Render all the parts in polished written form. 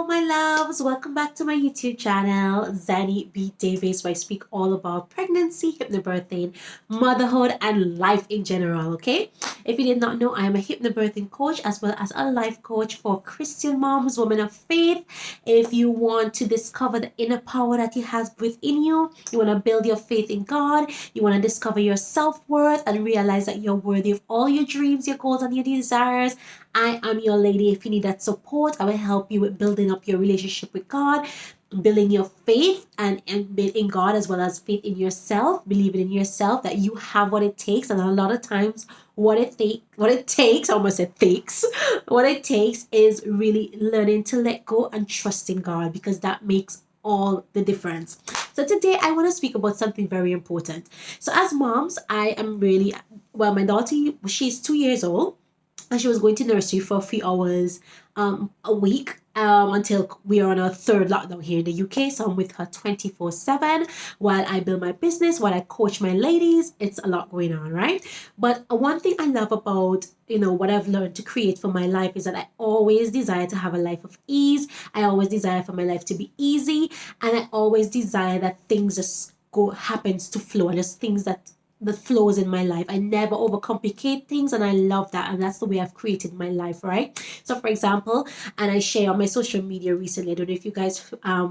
Hello, my loves. Welcome back to my YouTube channel, Zanny B. Davis, where I speak all about pregnancy, hypnobirthing, motherhood, and life in general. Okay? If you did not know, I am a hypnobirthing coach as well as a life coach for Christian moms, women of faith. If you want to discover the inner power that He has within you, you want to build your faith in God, you want to discover your self worth and realize that you're worthy of all your dreams, your goals, and your desires, I am your lady. If you need that support, I will help you with building up your relationship with God, building your faith and in God, as well as faith in yourself, believing in yourself that you have what it takes. And a lot of times what it takes, I almost said takes, what it takes is really learning to let go and trust in God, because that makes all the difference. So today I want to speak about something very important. So as moms, I am really, well, my daughter, she's 2 years old, and she was going to nursery for a few hours a week until we are on our third lockdown here in the UK. So I'm with her 24/7 while I build my business, while I coach my ladies. It's a lot going on, right? But one thing I love about what I've learned to create for my life is that I always desire to have a life of ease. I always desire for my life to be easy, and I always desire that things just happens to flow, and just things that the flows in my life. I never overcomplicate things, and I love that, and that's the way I've created my life, right? So for example, and I share on my social media recently, I don't know if you guys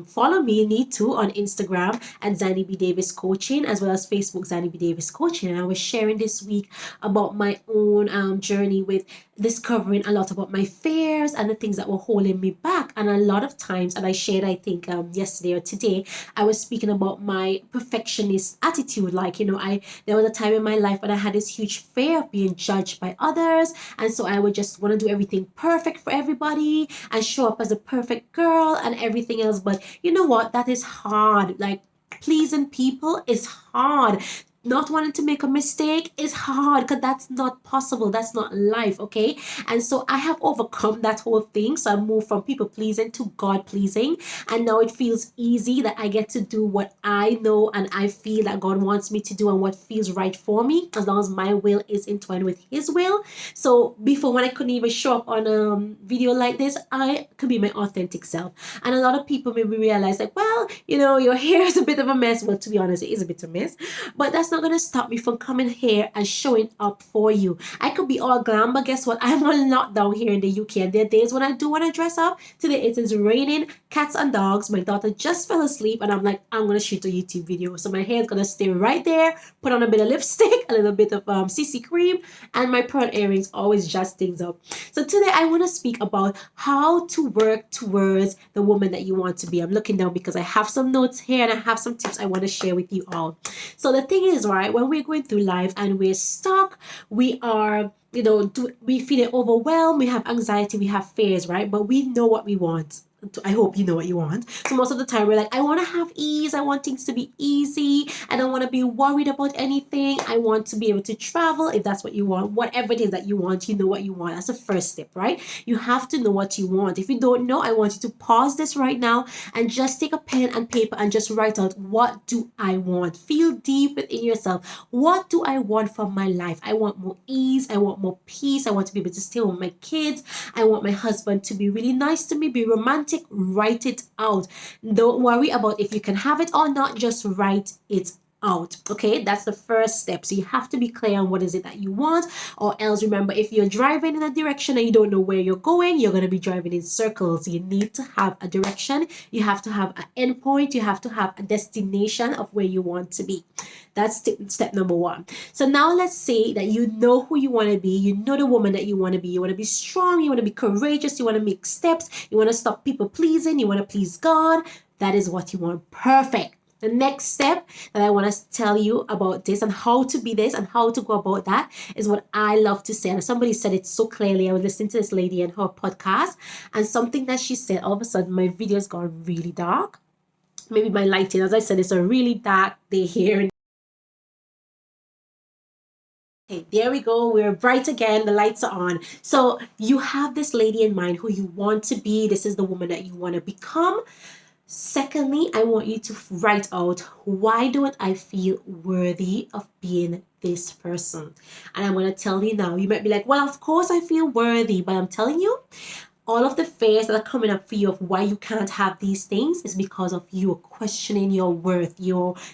follow me, need to, on Instagram at Zanny B. Davis Coaching, as well as Facebook Zanny B. Davis Coaching. And I was sharing this week about my own journey with discovering a lot about my fears and the things that were holding me back. And a lot of times, and I shared, I think yesterday or today, I was speaking about my perfectionist attitude. Like, there was a time in my life when I had this huge fear of being judged by others, and so I would just want to do everything perfect for everybody and show up as a perfect girl and everything else. But you know what? That is hard. Like, pleasing people is hard. Not wanting to make a mistake is hard, because that's not possible. That's not life, okay? And so I have overcome that whole thing. So I moved from people pleasing to God pleasing, and now it feels easy that I get to do what I know and I feel that God wants me to do, and what feels right for me, as long as my will is entwined with His will. So before, when I couldn't even show up on a video like this, I could be my authentic self. And a lot of people maybe realize, like, well, your hair is a bit of a mess. Well, to be honest, it is a bit of a mess, but that's not going to stop me from coming here and showing up for you. I could be all glam, but guess what? I'm on lockdown here in the UK, and there are days when I do want to dress up. Today it is raining, cats and dogs. My daughter just fell asleep, and I'm like, I'm going to shoot a YouTube video. So my hair is going to stay right there, put on a bit of lipstick, a little bit of CC cream, and my pearl earrings always jazz things up. So today I want to speak about how to work towards the woman that you want to be. I'm looking down because I have some notes here, and I have some tips I want to share with you all. So the thing is, right, when we're going through life and we're stuck, we are, we feel overwhelmed, we have anxiety, we have fears, right? But we know what we want. I hope you know what you want. So most of the time we're like, I want to have ease. I want things to be easy. I don't want to be worried about anything. I want to be able to travel, if that's what you want. Whatever it is that you want, you know what you want. That's the first step, right? You have to know what you want. If you don't know, I want you to pause this right now and just take a pen and paper and just write out, what do I want? Feel deep within yourself. What do I want from my life? I want more ease. I want more peace. I want to be able to stay with my kids. I want my husband to be really nice to me, be romantic. Write it out. Don't worry about if you can have it or not. Just write it out. Okay, that's the first step. So you have to be clear on what is it that you want, or else remember, if you're driving in a direction and you don't know where you're going, you're going to be driving in circles. You need to have a direction. You have to have an endpoint. You have to have a destination of where you want to be. That's step number one. So now let's say that you know who you want to be. You know the woman that you want to be. You want to be strong. You want to be courageous. You want to make steps. You want to stop people pleasing. You want to please God. That is what you want. Perfect. The next step that I want to tell you about this and how to be this and how to go about that is what I love to say. And somebody said it so clearly. I was listening to this lady and her podcast, and something that she said, all of a sudden my video's gone really dark. Maybe my lighting, as I said, it's a really dark day here. Okay, there we go. We're bright again. The lights are on. So you have this lady in mind who you want to be. This is the woman that you want to become. Secondly, I want you to write out, why don't I feel worthy of being this person? And I'm going to tell you now. You might be like, well, of course I feel worthy, but I'm telling you, all of the fears that are coming up for you of why you can't have these things is because of you questioning your worth.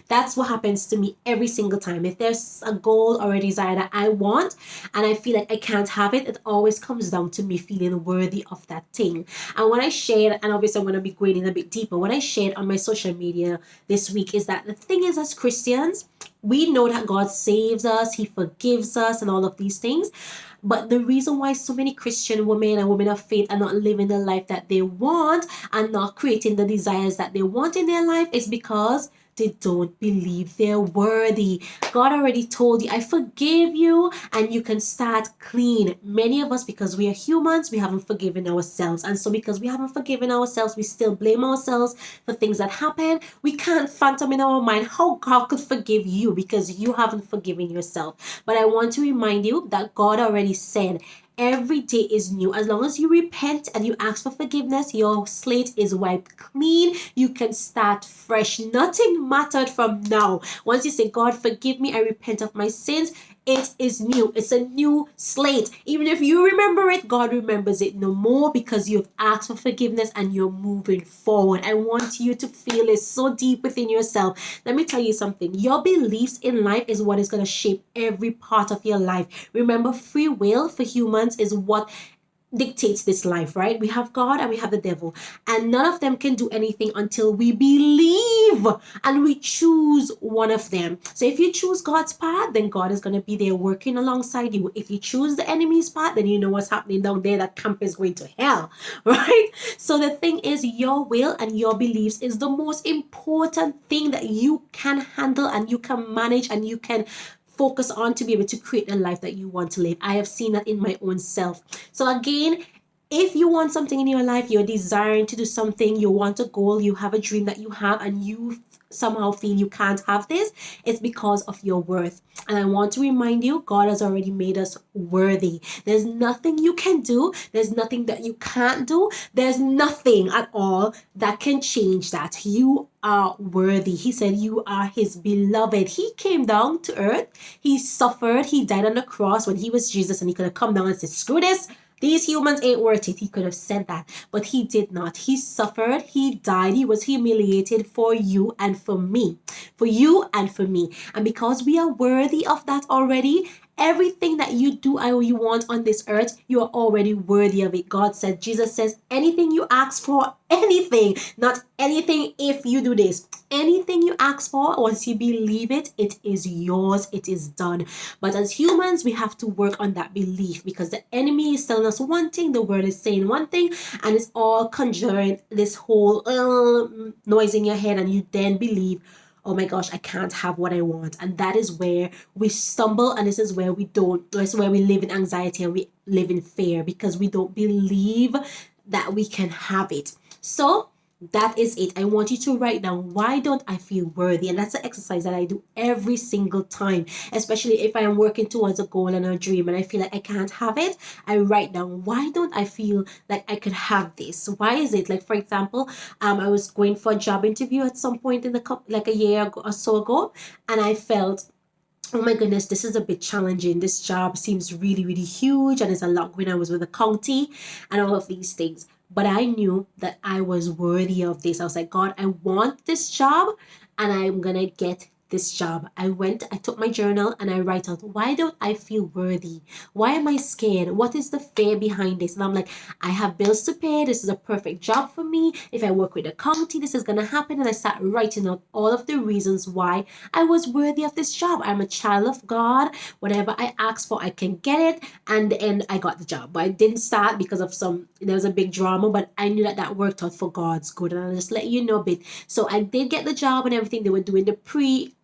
That's what happens to me every single time. If there's a goal or a desire that I want and I feel like I can't have it, it always comes down to me feeling worthy of that thing. And what I shared, and obviously I'm going to be going in a bit deeper, what I shared on my social media this week is that the thing is, as Christians, we know that God saves us, He forgives us, and all of these things. But the reason why so many Christian women and women of faith are not living the life that they want and not creating the desires that they want in their life is because they don't believe they're worthy. God already told you, I forgive you and you can start clean. Many of us, because we are humans, we haven't forgiven ourselves. And so because we haven't forgiven ourselves, we still blame ourselves for things that happen. We can't fathom in our mind how God could forgive you because you haven't forgiven yourself. But I want to remind you that God already said, every day is new. As long as you repent and you ask for forgiveness, your slate is wiped clean. You can start fresh. Nothing mattered from now. Once you say, God, forgive me, I repent of my sins, it is new. It's a new slate. Even if you remember it, God remembers it no more because you've asked for forgiveness and you're moving forward. I want you to feel it so deep within yourself. Let me tell you something. Your beliefs in life is what is going to shape every part of your life. Remember, free will for humans is what dictates this life, right? We have God and we have the devil, and none of them can do anything until we believe and we choose one of them. So if you choose God's path, then God is going to be there working alongside you. If you choose the enemy's path, then you know what's happening down there. That camp is going to hell, right? So the thing is, your will and your beliefs is the most important thing that you can handle and you can manage and you can focus on to be able to create the life that you want to live. I have seen that in my own self. So again, if you want something in your life, you're desiring to do something, you want a goal, you have a dream that you have, and you somehow feel you can't have this, it's because of your worth. And I want to remind you, God has already made us worthy. There's nothing you can do, there's nothing that you can't do, there's nothing at all that can change that. You are worthy. He said you are His beloved. He came down to earth, He suffered, He died on the cross when He was Jesus, and He could have come down and said, screw this, these humans ain't worth it. He could have said that, but He did not. He suffered, He died, He was humiliated for you and for me. For you and for me. And because we are worthy of that already, everything that you do and you want on this earth, you are already worthy of it. God said, Jesus says, anything you ask for, anything, not anything if you do this. Anything you ask for, once you believe it, it is yours, it is done. But as humans, we have to work on that belief because the enemy is telling us one thing, the world is saying one thing, and it's all conjuring this whole noise in your head, and you then believe, oh my gosh, I can't have what I want. And that is where we stumble, and this is where this is where we live in anxiety and we live in fear because we don't believe that we can have it. So that is it. I want you to write down, why don't I feel worthy? And that's an exercise that I do every single time, especially if I am working towards a goal and a dream and I feel like I can't have it. I write down, why don't I feel like I could have this? Why is it? Like, for example, I was going for a job interview at some point in like a year or so ago, and I felt, oh my goodness, this is a bit challenging. This job seems really, really huge, and it's a lot when I was with the county and all of these things. But I knew that I was worthy of this. I was like, God, I want this job and I'm going to get this job. I took my journal and I write out, why don't I feel worthy? Why am I scared? What is the fear behind this? And I'm like, I have bills to pay. This is a perfect job for me. If I work with the county, this is going to happen. And I start writing out all of the reasons why I was worthy of this job. I'm a child of God. Whatever I ask for, I can get it. And I got the job. But I didn't start because of there was a big drama, but I knew that worked out for God's good. And I'll just let you know a bit. So I did get the job and everything. They were doing the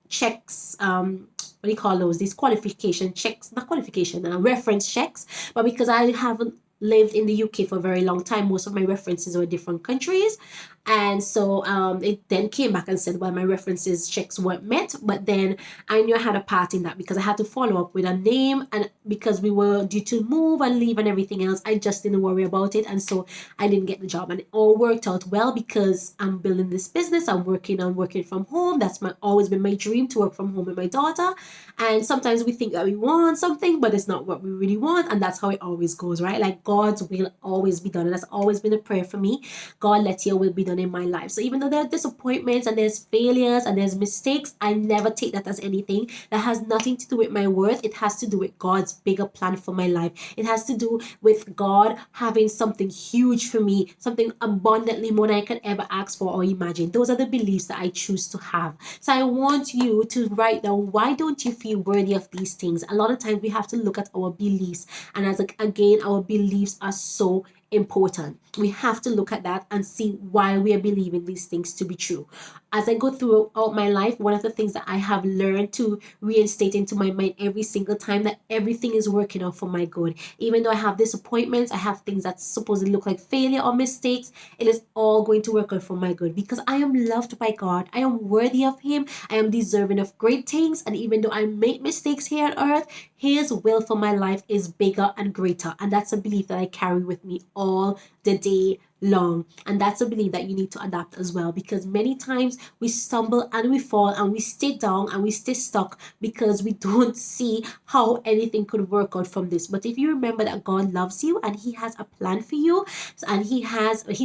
checks, what do you call those? These qualification checks, not qualification, reference checks. But because I haven't lived in the UK for a very long time, most of my references were different countries. And so it then came back and said, well, my references checks weren't met. But then I knew I had a part in that because I had to follow up with a name. And because we were due to move and leave and everything else, I just didn't worry about it. And so I didn't get the job. And it all worked out well because I'm building this business. I'm working on working from home. That's always been my dream, to work from home with my daughter. And sometimes we think that we want something, but it's not what we really want. And that's how it always goes, right? Like God's will always be done. And that's always been a prayer for me. God, let your will be done in my life. So even though there are disappointments and there's failures and there's mistakes, I never take that as anything. That has nothing to do with my worth. It has to do with God's bigger plan for my life. It has to do with God having something huge for me, something abundantly more than I could ever ask for or imagine. Those are the beliefs that I choose to have. So I want you to write down, why don't you feel worthy of these things? A lot of times we have to look at our beliefs. And again, our beliefs are so important. We have to look at that and see why we are believing these things to be true. As I go throughout my life, one of the things that I have learned to reinstate into my mind every single time, that everything is working out for my good. Even though I have disappointments, I have things that supposedly look like failure or mistakes, it is all going to work out for my good because I am loved by God. I am worthy of Him. I am deserving of great things. And even though I make mistakes here on earth, His will for my life is bigger and greater. And that's a belief that I carry with me all the day long. And that's a belief that you need to adapt as well, because many times we stumble and we fall and we stay down and we stay stuck because we don't see how anything could work out from this. But if you remember that God loves you and He has a plan for you, and He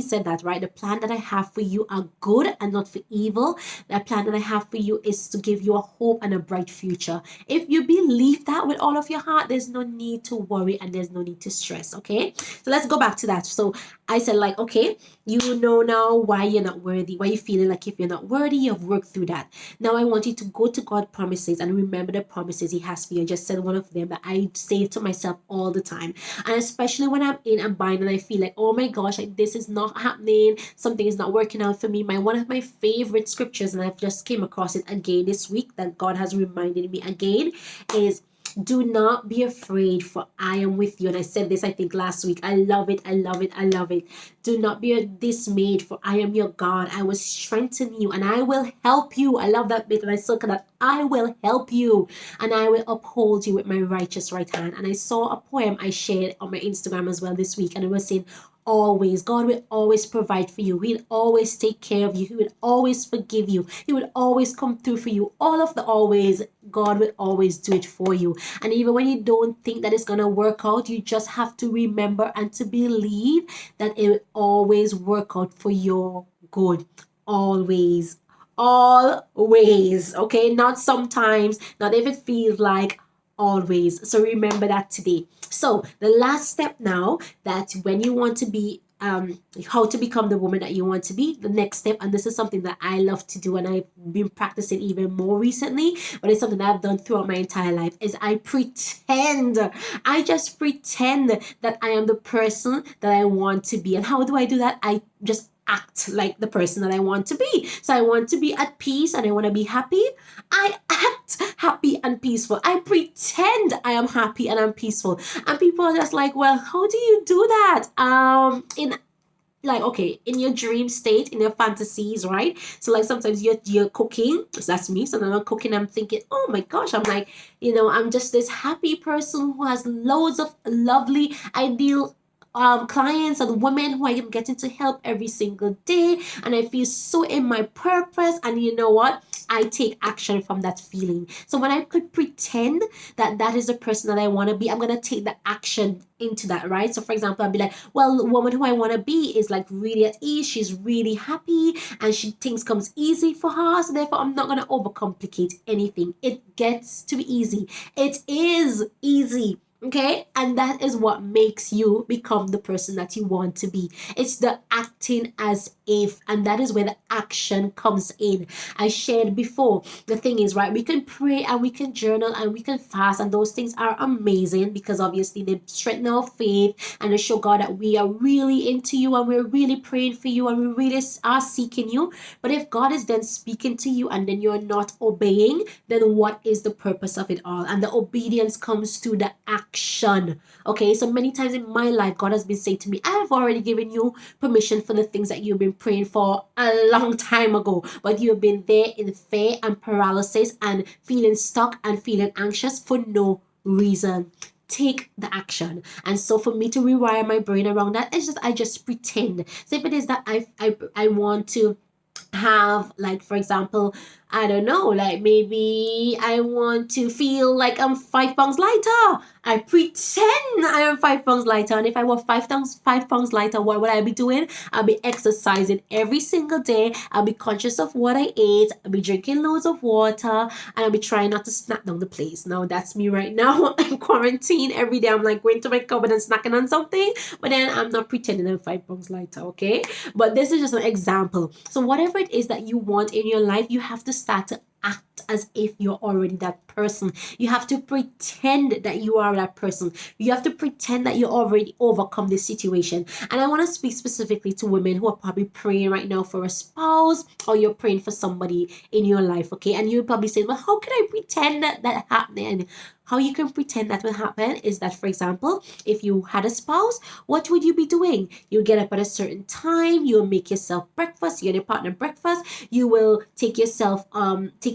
said that, right? The plan that I have for you are good and not for evil. The plan that I have for you is to give you a hope and a bright future. If you believe that with all of your heart, there's no need to worry and there's no need to stress. Okay, so let's go back to that. So I said, like, okay, you know now why you're not worthy, why you're feeling like if you're not worthy, you've worked through that. Now I want you to go to God's promises and remember the promises He has for you. I just said one of them that I say to myself all the time. And especially when I'm in a bind and I feel like, oh my gosh, like this is not happening, something is not working out for me. One of my favorite scriptures, and I've just came across it again this week, that God has reminded me again, is, do not be afraid, for I am with you. And I said this, I think, last week. I love it. I love it. I love it. Do not be dismayed, for I am your God. I will strengthen you and I will help you. I love that bit. And I circle that. I will help you and I will uphold you with my righteous right hand. And I saw a poem I shared on my Instagram as well this week. And it was saying, always, God will always provide for you. He'll always take care of you. He will always forgive you. He will always come through for you. All of the always, God will always do it for you. And even when you don't think that it's going to work out, you just have to remember and to believe that it will always work out for your good. Always. Always. Okay? Not sometimes, not if it feels like, always. So remember that today. So the last step now, that when you want to be how to become the woman that you want to be, the next step, and this is something that I love to do and I've been practicing even more recently, but it's something that I've done throughout my entire life, is I just pretend that I am the person that I want to be. And how do I do that? I just act like the person that I want to be. So I want to be at peace and I want to be happy. I act happy and peaceful. I pretend I am happy and I'm peaceful. And people are just like, well, how do you do that? In your dream state, in your fantasies, right? So like sometimes you're cooking. So that's me. So then I'm cooking, I'm thinking, oh my gosh, I'm like, I'm just this happy person who has loads of lovely ideal clients and women who I am getting to help every single day, and I feel so in my purpose. And you know what? I take action from that feeling. So when I could pretend that that is the person that I want to be, I'm gonna take the action into that, right? So for example, I'll be like, well, the woman who I want to be is like really at ease, she's really happy, and things comes easy for her. So therefore, I'm not gonna overcomplicate anything. It gets to be easy. It is easy. Okay, and that is what makes you become the person that you want to be. It's the acting as if, and that is where the action comes in. I shared before, the thing is, right, we can pray and we can journal and we can fast, and those things are amazing because obviously they strengthen our faith and they show God that we are really into you and we're really praying for you and we really are seeking you. But if God is then speaking to you and then you're not obeying, then what is the purpose of it all? And the obedience comes to the act action. Okay, so many times in my life, God has been saying to me, I have already given you permission for the things that you've been praying for a long time ago, but you've been there in fear and paralysis and feeling stuck and feeling anxious for no reason. Take the action. And so for me to rewire my brain around that, it's just I just pretend. So if it is that I want to have, like, for example, I don't know, like maybe I want to feel like I'm 5 pounds lighter. I pretend I am 5 pounds lighter. And if I were 5 pounds lighter, what would I be doing? I'll be exercising every single day. I'll be conscious of what I ate. I'll be drinking loads of water. And I'll be trying not to snack down the place. Now that's me right now. I'm quarantined every day. I'm like going to my cupboard and snacking on something. But then I'm not pretending I'm 5 pounds lighter, okay? But this is just an example. So whatever it is that you want in your life, you have to start to act as if you're already that person. You have to pretend that you are that person. You have to pretend that you already overcome this situation. And I want to speak specifically to women who are probably praying right now for a spouse, or you're praying for somebody in your life, okay? And you're probably saying, well, how can I pretend that happened? And how you can pretend that will happen is that, for example, if you had a spouse, what would you be doing? You get up at a certain time, you'll make yourself breakfast, you get your partner breakfast, you will take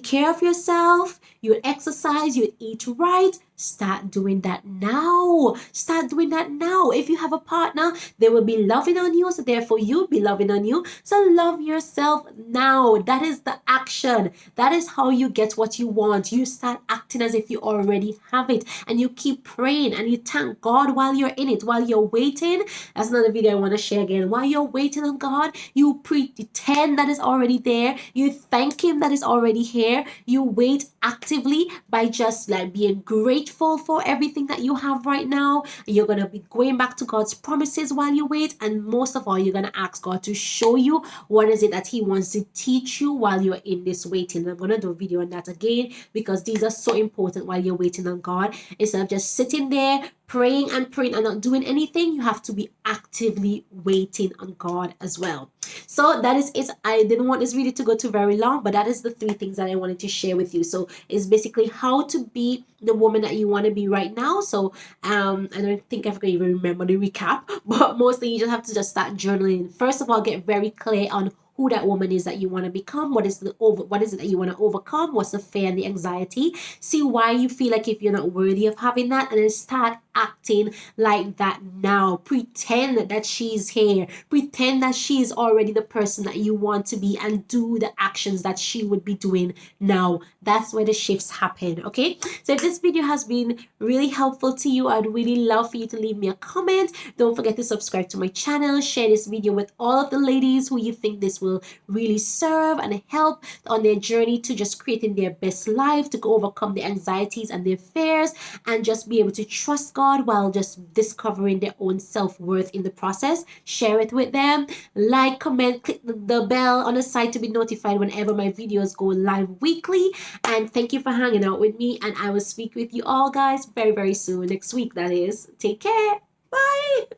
care of yourself, you'll exercise, you'll eat right. Start doing that now. Start doing that now. If you have a partner, they will be loving on you, so therefore you'll be loving on you. So love yourself now. That is the action. That is how you get what you want. You start acting as if you already have it, and you keep praying and you thank God while you're in it, while you're waiting. That's another video I want to share again. While you're waiting on God, you pretend that is already there. You thank Him that is already here. You wait actively by just like being grateful for everything that you have right now. You're going to be going back to God's promises while you wait. And most of all, you're going to ask God to show you what is it that He wants to teach you while you're in this waiting. I'm going to do a video on that again, because these are so important while you're waiting on God. Instead of just sitting there praying and not doing anything, you have to be actively waiting on God as well. So that is it. I didn't want this video to go too very long, but that is the 3 things that I wanted to share with you. So it's basically how to be the woman that you want to be right now. So I don't think I'm going to even remember the recap, but mostly you just have to just start journaling. First of all, get very clear on who that woman is that you want to become. What is it that you want to overcome? What's the fear and the anxiety? See why you feel like if you're not worthy of having that, and then start acting like that now. Pretend that she's here. Pretend that she's already the person that you want to be, and do the actions that she would be doing now. That's where the shifts happen, okay? So if this video has been really helpful to you, I'd really love for you to leave me a comment. Don't forget to subscribe to my channel. Share this video with all of the ladies who you think this will really serve and help on their journey to just creating their best life, to overcome the anxieties and their fears, and just be able to trust God while just discovering their own self-worth in the process. Share it with them. Like, comment, click the bell on the side to be notified whenever my videos go live weekly. And thank you for hanging out with me, and I will speak with you all guys very, very soon, next week that is. Take care. Bye.